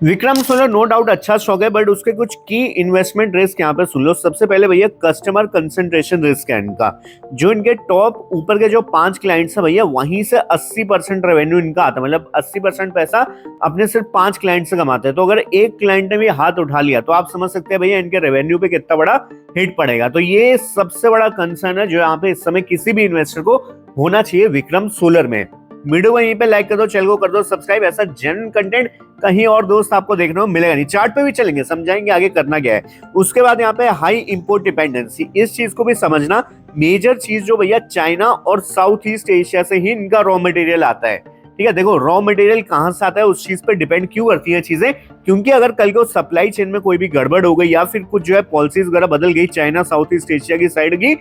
Vikram solar no doubt अच्छा stock है, but उसके कुछ की इन्वेस्टमेंट रिस्क यहाँ पे सुन लो। सबसे पहले भैया कस्टमर कंसंट्रेशन रिस्क है इनका। जो इनके टॉप ऊपर के जो 5 क्लाइंट्स है भैया, वहीं से 80% रेवेन्यू इनका आता है। मतलब 80% पैसा अपने सिर्फ 5 क्लाइंट से कमाते हैं। तो अगर एक क्लाइंट ने भी हाथ उठा लिया तो आप समझ सकते हैं भैया इनके रेवेन्यू पे कितना बड़ा हिट पड़ेगा। तो ये सबसे बड़ा कंसर्न है जो यहाँ पे इस समय किसी भी इन्वेस्टर को होना चाहिए विक्रम सोलर में। वीडियो को यहीं पे लाइक कर दो, चैनल को कर दो सब्सक्राइब। ऐसा जनरल कंटेंट कहीं और दोस्त आपको देखने को मिलेगा नहीं। चार्ट पे भी चलेंगे, समझाएंगे आगे करना क्या है। उसके बाद यहाँ पे हाई इंपोर्ट डिपेंडेंसी, इस चीज को भी समझना। मेजर चीज जो भैया चाइना और साउथ ईस्ट एशिया से ही इनका रॉ मटेरियल आता है। ठीक है, देखो रॉ मटेरियल कहां से आता है उस चीज पे डिपेंड क्यों करती है चीजें, क्योंकि अगर कल को सप्लाई चेन में कोई भी गड़बड़ हो गई या फिर कुछ जो है पॉलिसीज वगैरह बदल गई चाइना साउथ ईस्ट एशिया की साइड की,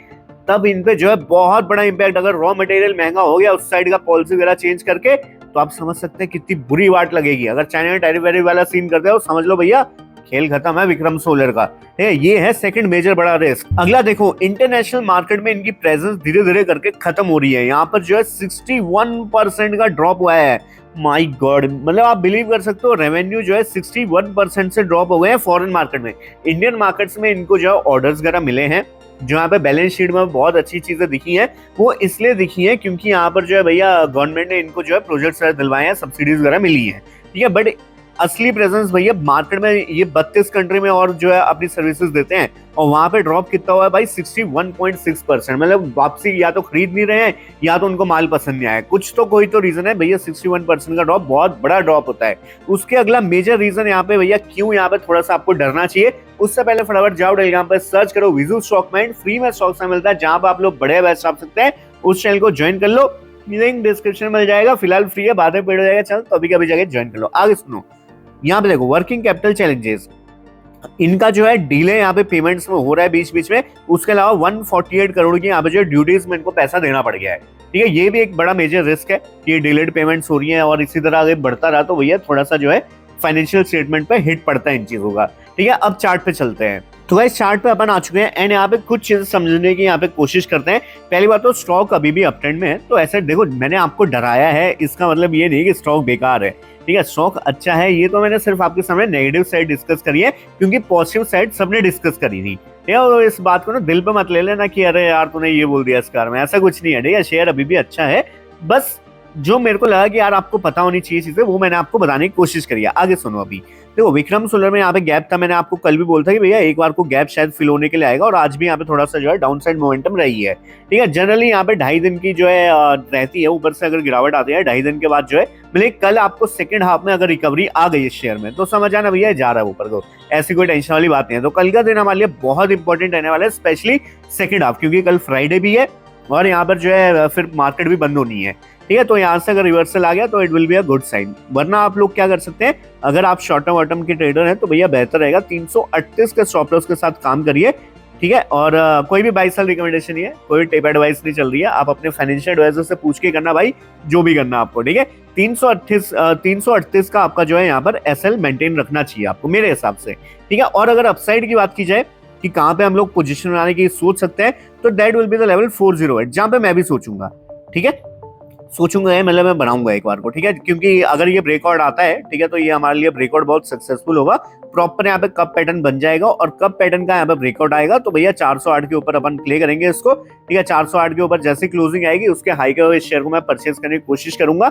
तब इन पे जो है बहुत बड़ा इंपैक्ट। अगर रॉ मटेरियल महंगा हो गया उस साइड का पॉलिसी वगैरह चेंज करके, तो आप समझ सकते हैं कितनी बुरी वाट लगेगी। अगर चाइना में टैरिफ वैरिफ वाला सीन करते हो समझ लो भैया खेल खत्म है विक्रम सोलर का। ये है सेकंड मेजर बड़ा रिस्क। अगला देखो, इंटरनेशनल मार्केट में इनकी प्रेजेंस धीरे धीरे करके खत्म हो रही है। यहाँ पर जो है 61% का ड्रॉप हुआ है। माय गॉड, मतलब आप बिलीव कर सकते हो रेवेन्यू जो है 61% से ड्रॉप हो गए हैं फॉरेन मार्केट में। इंडियन मार्केट्स में इनको जो है ऑर्डर्स वगैरह मिले हैं, जो यहाँ पे बैलेंस शीट में बहुत अच्छी चीजें दिखी हैं। वो इसलिए दिखी हैं क्योंकि यहाँ पर जो है भैया गवर्नमेंट ने इनको जो है प्रोजेक्ट्स दिलवाए हैं, सब्सिडीज वगैरह मिली है। ठीक है, बट असली प्रेजेंस भैया मार्केट में ये 32 कंट्री में और जो है अपनी सर्विसेज देते हैं, और वहां पे ड्रॉप कितना हुआ है भाई 61.6%। मतलब वापसी या तो खरीद नहीं रहे हैं या तो उनको माल पसंद नहीं आया, कुछ तो कोई तो रीजन है भैया। 61% का ड्रॉप बहुत बड़ा ड्रॉप होता है। उसके अगला मेजर रीजन यहाँ पे भैया क्यों यहाँ पे थोड़ा सा आपको डरना चाहिए, उससे पहले फटाफट जाओ टेलीग्राम पे सर्च करो विजू स्टॉक माइंड, फ्री में स्टॉक मिलता है जहां पर आप लोग बड़े बैच छाप सकते हैं। उस चैनल को ज्वाइन कर लो, लिंक डिस्क्रिप्शन में मिल जाएगा। फिलहाल फ्री है, बाद में पेड हो जाएगा चैनल, तो अभी कभी जाके ज्वाइन कर लो। आगे सुनो, यहाँ पे देखो वर्किंग कैपिटल चैलेंजेस, इनका जो है डिले यहाँ पे पेमेंट्स में हो रहा है बीच बीच में। उसके अलावा 148 करोड़ की यहाँ पे जो ड्यूटीज में इनको पैसा देना पड़ गया है। ठीक है, ये भी एक बड़ा मेजर रिस्क है कि डिलेड पेमेंट्स हो रही हैं, और इसी तरह आगे बढ़ता रहा तो भैया थोड़ा सा जो है फाइनेंशियल स्टेटमेंट पे हिट पड़ता है इन चीजों का। ठीक है, अब चार्ट पे चलते हैं। तो गाइस चार्ट पे अपन आ चुके हैं एंड यहाँ पे कुछ चीजें समझने की यहाँ पे कोशिश करते हैं। पहली बात तो स्टॉक अभी भी अप ट्रेंड में है। तो ऐसे देखो, मैंने आपको डराया है, इसका मतलब ये नहीं कि स्टॉक बेकार है। ठीक है, स्टॉक अच्छा है। ये तो मैंने सिर्फ आपके सामने नेगेटिव साइड डिस्कस करी है, क्योंकि पॉजिटिव साइड सबने डिस्कस करी थी। ठीक है, और इस बात को ना दिल पे मत ले लेना कि अरे यार तूने ये बोल दिया इस कार में, ऐसा कुछ नहीं है। ठीक है, शेयर अभी भी अच्छा है। बस जो मेरे को लगा कि यार आपको पता होनी चाहिए चीजें, वो मैंने आपको बताने की कोशिश करी है। आगे सुनो। अभी देखो विक्रम सोलर में यहाँ पे गैप था, मैंने आपको कल भी बोला था कि भैया एक बार को गैप शायद फिल होने के लिए आएगा, और आज भी यहाँ पे थोड़ा सा जो है डाउन साइड मोमेंटम रही है। ठीक है, जनरली यहाँ पे 2.5 दिन की जो है रहती है, ऊपर से अगर गिरावट आती है 2.5 दिन के बाद जो है, मतलब कल आपको सेकंड हाफ में अगर रिकवरी आ गई इस शेयर में तो समझ आना भैया जा रहा है ऊपर को, ऐसी कोई टेंशन वाली बात नहीं है। तो कल का दिन हमारे लिए बहुत इंपॉर्टेंट रहने वाला है, स्पेशली सेकंड हाफ, क्योंकि कल फ्राइडे भी है और यहाँ पर जो है फिर मार्केट भी बंद होनी है। ठीक है, तो यहाँ से अगर रिवर्सल आ गया तो it will be a good sign. वरना आप लोग क्या कर सकते हैं, अगर आप शॉर्ट टर्म वॉर्टम के ट्रेडर हैं तो भैया बेहतर रहेगा 338 के स्टॉप लॉस के साथ काम करिए। ठीक है, और कोई भी बाई साल रिकमेंडेशन नहीं है, कोई टेप एडवाइस नहीं चल रही है। आप अपने फाइनेंशियल एडवाइजर से पूछ के करना भाई, जो भी करना आपको। ठीक है, 338 का आपका जो है यहाँ पर एसएल मेंटेन रखना चाहिए आपको मेरे हिसाब से। ठीक है, और अगर अपसाइड की बात की जाए कि कहाँ पे हम लोग पोजीशन बनाने की सोच सकते हैं, तो that will be the level 408, जहां पे मैं भी सोचूंगा। ठीक है, सोचूंगा मतलब मैं बनाऊंगा एक बार को। ठीक है, क्योंकि अगर ये ब्रेकआउट आता है, ठीक है, तो ये हमारे लिए ब्रेकआउट बहुत सक्सेसफुल होगा। प्रॉपर यहाँ पे कप पैटर्न बन जाएगा, और कप पैटर्न का यहाँ पे ब्रेकआउट आएगा तो भैया 408 के ऊपर अपन प्ले करेंगे इसको। ठीक है, 408 के ऊपर जैसे क्लोजिंग आएगी उसके हाई के इस शेयर को मैं परचेज करने की कोशिश करूंगा।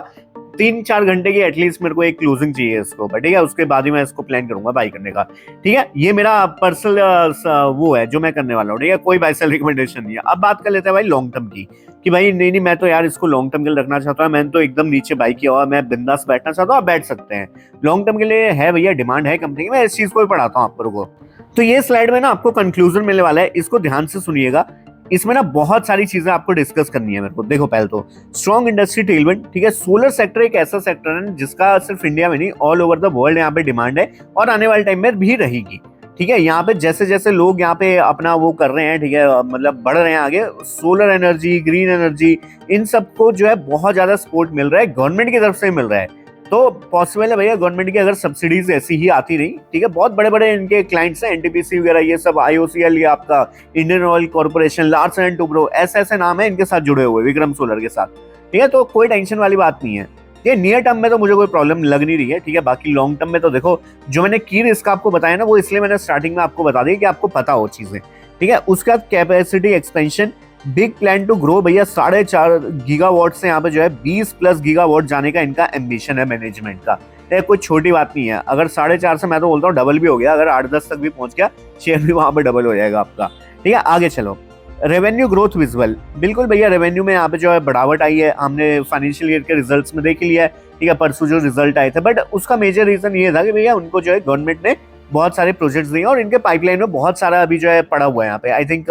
3-4 घंटे की एटलीस्ट मेरे को एक क्लोजिंग चाहिए इसको ऊपर। ठीक है, उसके बाद ही मैं इसको प्लान करूंगा बाई करने का। ठीक है, ये मेरा पर्सनल वो है जो मैं करने वाला हूँ। ठीक है, कोई बाई सेल रिकमेंडेशन नहीं है। अब बात कर लेते हैं भाई लॉन्ग टर्म की, कि भाई नहीं मैं तो यार इसको लॉन्ग टर्म के लिए रखना चाहता हूँ, मैंने तो एकदम नीचे बाई किया हुआ, मैं बिंदास बैठना चाहता हूँ। आप बैठ सकते हैं, लॉन्ग टर्म के लिए है भैया, डिमांड है कंपनी की। मैं इस चीज को भी पढ़ाता हूँ आप लोगों को। तो ये स्लाइड में ना आपको कंक्लूजन मिलने वाला है, इसको ध्यान से सुनिएगा। इसमें ना बहुत सारी चीजें आपको डिस्कस करनी है मेरे को। देखो पहले तो स्ट्रॉन्ग इंडस्ट्री टेलविंड। ठीक है, सोलर सेक्टर एक ऐसा सेक्टर है जिसका सिर्फ इंडिया में नहीं ऑल ओवर द वर्ल्ड यहाँ पे डिमांड है, और आने वाले टाइम में भी रहेगी। ठीक है, यहाँ पे जैसे जैसे लोग यहाँ पे अपना वो कर रहे हैं, ठीक है, मतलब बढ़ रहे हैं आगे, सोलर एनर्जी, ग्रीन एनर्जी, इन सबको जो है बहुत ज्यादा सपोर्ट मिल रहा है, गवर्नमेंट की तरफ से मिल रहा है। तो पॉसिबल है भैया गवर्नमेंट की अगर सब्सिडीज ऐसी ही आती रही, ठीक है, बहुत बड़े बड़े इनके क्लाइंट्स हैं, एनटीपीसी वगैरह, ये सब, आईओसीएल, ये आपका Indian oil corporation, Larsen and Toubro, ऐसे ऐसे नाम है इनके साथ जुड़े हुए विक्रम सोलर के साथ। ठीक है, तो कोई टेंशन वाली बात नहीं है। ठीक ये नियर टर्म में तो मुझे कोई प्रॉब्लम लग नहीं रही है, ठीक है। बाकी लॉन्ग टर्म में तो देखो, जो मैंने की रिस्क आपको बताया ना, वो इसलिए मैंने स्टार्टिंग में आपको बता दिया कि आपको पता हो चीजें, ठीक है। उसके बाद capacity expansion, big plan to grow भैया, 4.5 गीगावाट से यहाँ पे जो है 20+ गीगावाट जाने का इनका एम्बिशन है मैनेजमेंट का। ये कोई छोटी बात नहीं है। अगर 4.5 से मैं तो बोलता हूँ डबल भी हो गया, अगर 8-10 तक भी पहुंच गया, शेयर भी वहां पे डबल हो जाएगा आपका, ठीक है। आगे चलो, रेवेन्यू ग्रोथ विजुअल, बिल्कुल भैया रेवेन्यू में यहाँ पे जो है बढ़ावट आई है, हमने फाइनेंशियल ईयर के रिजल्ट्स में देख लिया है, ठीक है। परसों जो रिजल्ट आए थे, बट उसका मेजर रीजन ये था कि भैया उनको जो है गवर्नमेंट ने बहुत सारे प्रोजेक्ट्स दिए और इनके पाइपलाइन में बहुत सारा अभी जो है पड़ा हुआ है यहाँ पे। आई थिंक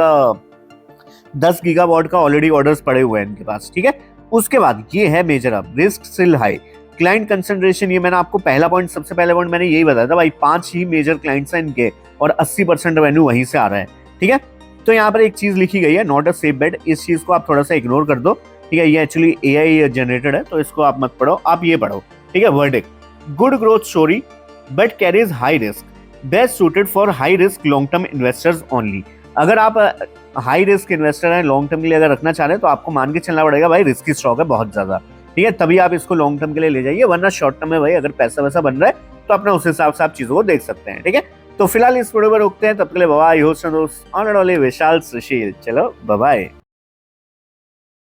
10 गीगावाट का ऑलरेडी ऑर्डर्स पड़े हुए हैं इनके पास, ठीक है। उसके बाद ये है मेजर अब risk still high, client concentration, ये मैंने आपको पहला पॉइंट, सबसे पहला पॉइंट मैंने यही बताया था भाई, 5 ही मेजर क्लाइंट्स हैं इनके और 80% रेवेन्यू वहीं से आ रहा है, ठीक है। तो यहाँ पर एक चीज लिखी गई है, नॉट अ सेफ बेट, इस चीज को आप थोड़ा सा इग्नोर कर दो, ठीक है। ये एक्चुअली एआई जनरेटेड है, तो इसको आप मत पढ़ो, आप ये पढ़ो, ठीक है। Verdict, good growth story but carries high risk, best suited for high risk long term investors only. अगर आप हाई रिस्क इन्वेस्टर हैं, लॉन्ग टर्म के लिए अगर रखना चाह रहे हैं, तो आपको मान के चलना पड़ेगा भाई रिस्की स्टॉक है बहुत ज्यादा, ठीक है। तभी आप इसको लॉन्ग टर्म के लिए ले जाइए, वरना शॉर्ट टर्म में भाई अगर पैसा वैसा बन रहा है तो अपना उस हिसाब से आप चीजों को देख सकते हैं, ठीक है। तो फिलहाल इस वीडियो पर रोकते हैं, तब के लिए बाय, होस्ट दोस्त ऑनर वाले विशाल सुशील, चलो बाय।